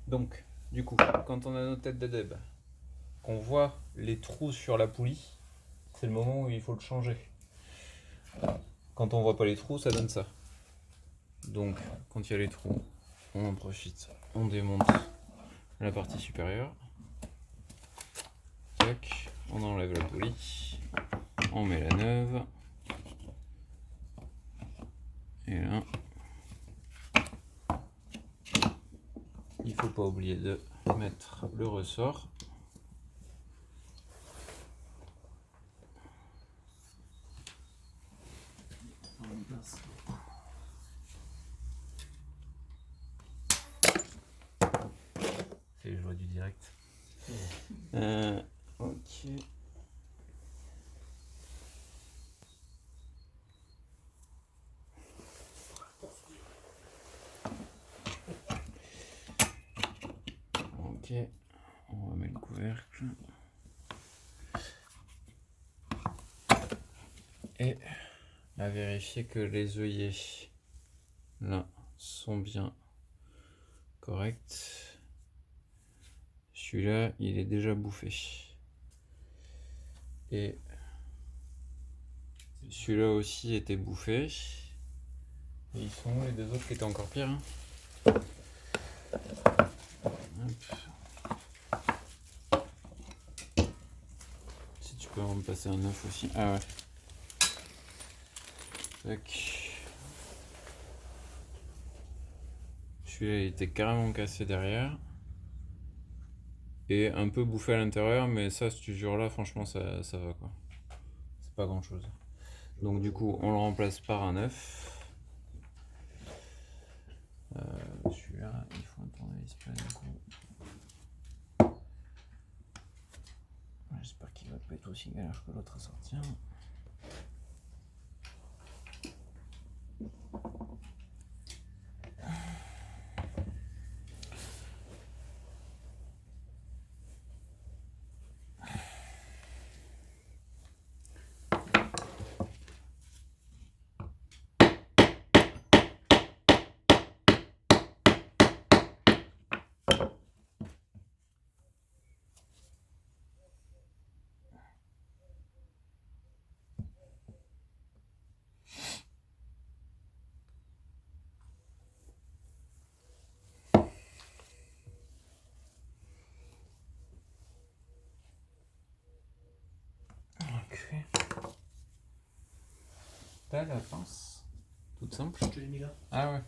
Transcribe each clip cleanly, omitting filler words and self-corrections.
Donc, du coup, quand on a nos têtes de deb, qu'on voit les trous sur la poulie, c'est le moment où il faut le changer. Quand on voit pas les trous, ça donne ça. Donc, quand il y a les trous, on en profite, on démonte la partie supérieure. Tac, on enlève la poulie, on met la neuve. Et là, il faut pas oublier de mettre le ressort. C'est les joies du direct. Ok. Ok, on remet le couvercle. Et à vérifier que les œillets là sont bien corrects. Celui-là, il est déjà bouffé. Et celui-là aussi était bouffé. Et ils sont où les deux autres qui étaient encore pires, hein? Si tu peux en me passer un neuf aussi. Ah ouais. Tac. Celui-là, il était carrément cassé derrière. Et un peu bouffé à l'intérieur, mais ça, cette usure-là, franchement, ça va quoi. C'est pas grand-chose. Donc du coup, on le remplace par un neuf. Celui-là, il faut un tournevis plein du coup. J'espère qu'il va pas être aussi galère que l'autre à sortir. Ok. T'as la pince toute simple. Je te l'ai mis là. Ah ouais.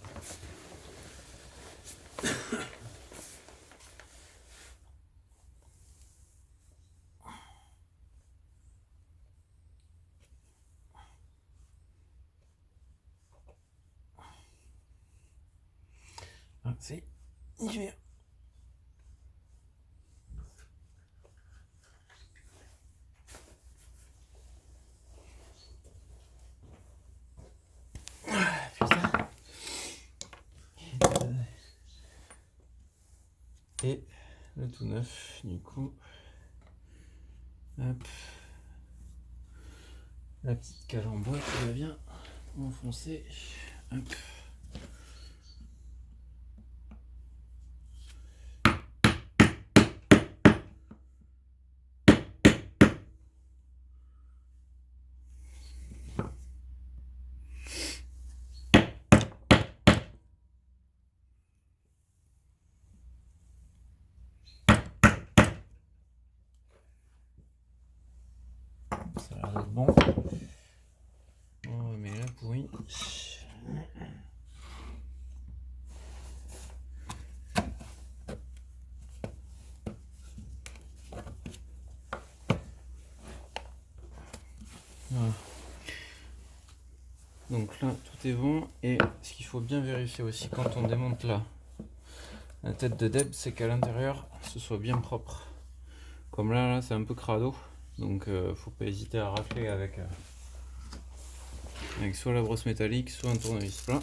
Ah, c'est hiver. Et le tout neuf, du coup. Hop. La petite cale en bois qui va bien enfoncer. Hop. Ça a l'air d'être bon. On remet la pourrie. Voilà. Donc là, tout est bon. Et ce qu'il faut bien vérifier aussi quand on démonte là la tête de deb, c'est qu'à l'intérieur, ce soit bien propre. Comme là c'est un peu crado. Donc faut pas hésiter à rafler avec soit la brosse métallique, soit un tournevis plat.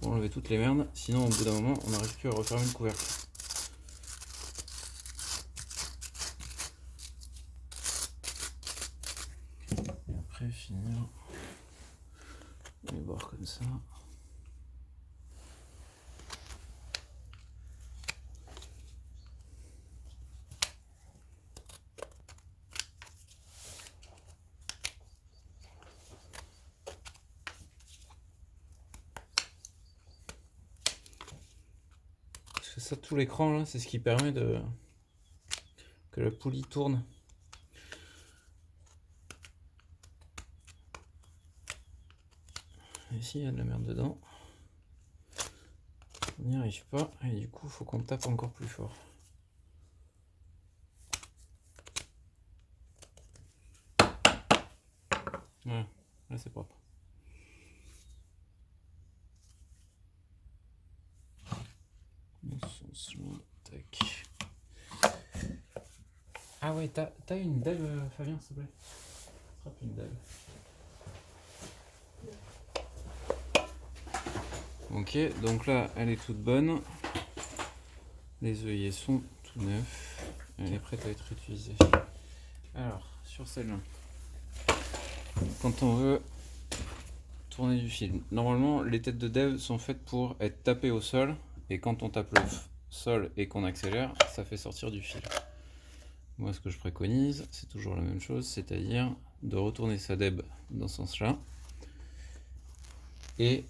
Pour enlever toutes les merdes. Sinon, au bout d'un moment, on n'arrive plus à refermer le couvercle. Et après, finir les bords comme ça. que ça, tout l'écran là, c'est ce qui permet que la poulie tourne. Ici il y a de la merde dedans. On n'y arrive pas et du coup il faut qu'on tape encore plus fort. Voilà, là c'est propre. Tac. Ah ouais, t'as une dalle, Fabien, s'il te plaît. Attrape une dalle. Ok, donc là, elle est toute bonne. Les œillets sont tout neufs. Elle est prête à être utilisée. Alors, sur celle-là, quand on veut tourner du fil, normalement, les têtes de dev sont faites pour être tapées au sol. Et quand on tape le sol et qu'on accélère, ça fait sortir du fil. Moi, ce que je préconise, c'est toujours la même chose, c'est-à-dire de retourner sa deb dans ce sens-là et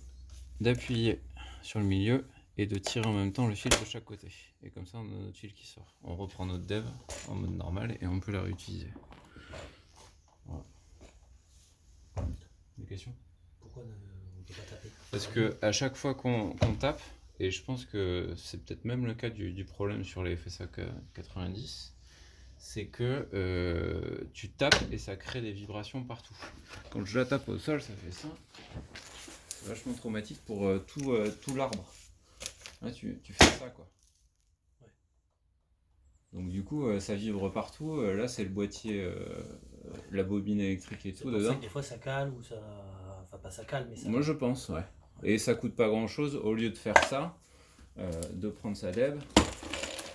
d'appuyer sur le milieu et de tirer en même temps le fil de chaque côté. Et comme ça, on a notre fil qui sort. On reprend notre dev en mode normal et on peut la réutiliser. Voilà. Des questions? Pourquoi on ne peut pas taper? Parce que à chaque fois qu'on tape, et je pense que c'est peut-être même le cas du problème sur les FSA 90, c'est que tu tapes et ça crée des vibrations partout. Quand je la tape au sol, ça fait ça. C'est vachement traumatique pour tout l'arbre. Là, tu fais ça, quoi. Ouais. Donc du coup, ça vibre partout. Là, c'est le boîtier, la bobine électrique et tout dedans. Ça que des fois, ça cale ou ça... Enfin, pas ça cale, mais ça... Moi, je pense, ouais. Et ça coûte pas grand-chose. Au lieu de faire ça, de prendre sa deb,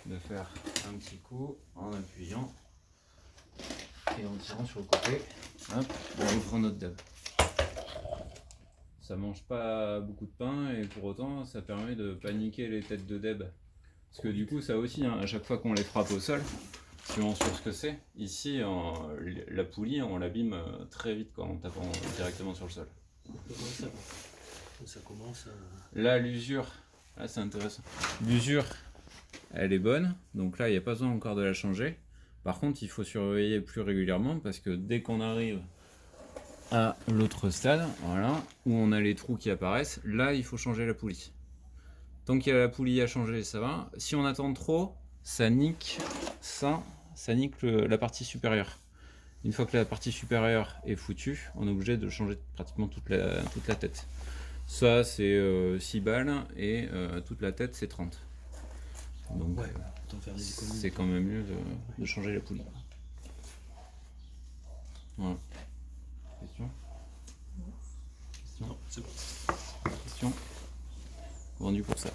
de faire un petit coup en appuyant et en tirant sur le côté, hop, on prend notre deb. Ça mange pas beaucoup de pain et pour autant ça permet de paniquer les têtes de deb. Parce que du coup ça aussi, hein, à chaque fois qu'on les frappe au sol, suivant sur ce que c'est, ici la poulie on l'abîme très vite quand on tape directement sur le sol. Ça commence Là l'usure, là c'est intéressant. L'usure elle est bonne, donc là il n'y a pas besoin encore de la changer. Par contre il faut surveiller plus régulièrement parce que dès qu'on arrive à l'autre stade, voilà, où on a les trous qui apparaissent, là il faut changer la poulie. Tant qu'il y a la poulie à changer, ça va. Si on attend trop, ça nique la partie supérieure. Une fois que la partie supérieure est foutue, on est obligé de changer pratiquement toute la tête. Ça c'est 6 balles et toute la tête c'est 30. Donc ouais, c'est quand même mieux de changer la poulie. Voilà. Question? Non, c'est bon. Question? Vendu pour ça.